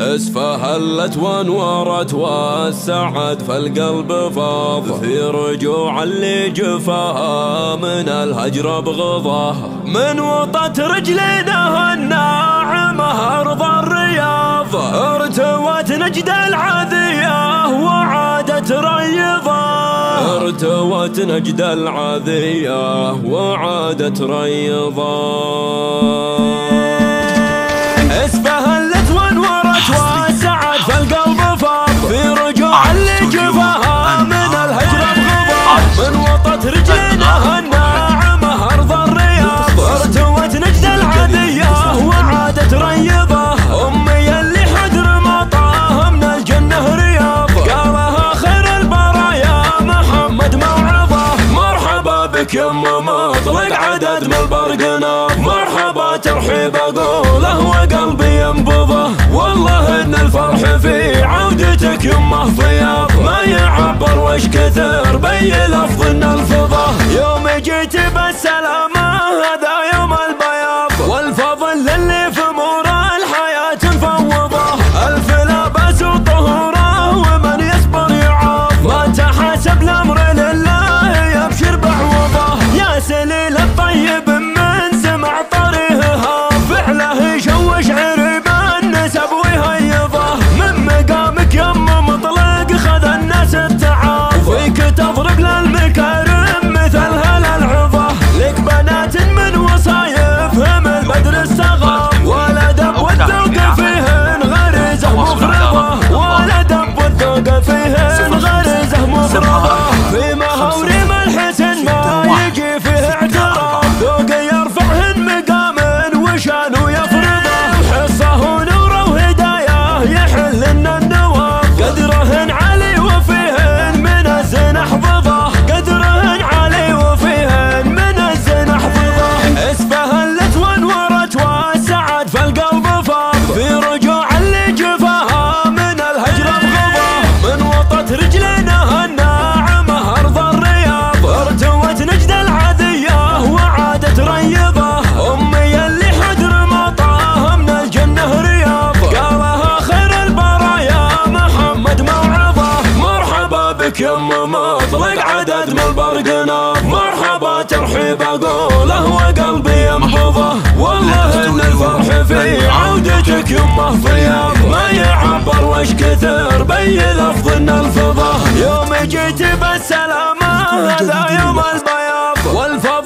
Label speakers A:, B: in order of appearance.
A: اسفهلت وانورت والسعد فالقلب فاض في رجوع اللي جفاها من الهجر بغضاه. من وطت رجلينها الناعمة أرض الرياض ارتوت نجد العذية وعادت ريضة. ارتوت نجد العذية وعادت ريضة. اسفهلت وانورت والسعد فالقلب فاض في رجوع اللي جفاها من الهجر بغضاه. من وطت رجلينها الناعمة أرض الرياض ارتوت نجد العذية وعادت ريضة. أمي اللي حدر مطاها من الجنة رياض قالها خير البرايا محمد موعظة. مرحبا بك يما مطلق عدد من البرق ناض. مرحبا ترحيب اقوله وقلبي ينبضه. والله ان الفرح في عودتك يمه فياض ما يعبر وش كثر بي لفظ ان الفضه. يوم جيت بالسلامه هذا يوم البياض والفضل للي في امور الحياه مفوضه. الف لا باس وطهوره ومن يصبر يعاض ما تحاسب الامر لله يبشر بعوضه. يا سليل الطيب من سمع طريقها فعله يشوش عريب النسب ويهيضه. من مقامك يم مطلق خذ الناس التعاض فيك تضرب للمكارم مثلها للعظه. لك بنات من وصايفهم البدر الصغار ولا دب والذوق فيهن غريزه مفرضه. ولا دب والذوق فيهن غريزه مفرضه. في مهوريم الحسن ما يجي فيه اعتراض ذوق يرفعهن مقام وشانه يفرضه. حصه ونوره وهدايه يحلن النواب قدرهن علي وفيهن من الزين احفظه. قدرهن علي وفيهن من الزين احفظه. اسفهلت وانورت والسعد فالقلب فاض في رجوع اللي جفاها من الهجر بغضاه. من وطت رجلينها الناعمة أرض الرياض ارتوت نجد العذية وعادت ريضة. أمي اللي حدر مطاها من الجنة رياض قالها خير البرايا محمد موعظة. مرحبا بك يما مطلق عدد من البرق ناض. مرحبا ترحيب اقوله وقلبي ينبضه. والله ان الفرح في عودتك يمه فياض ما يعبر وش كثر بي لفظ ان الفضه. يوم جيت بالسلامه هذا يوم البياض والفضل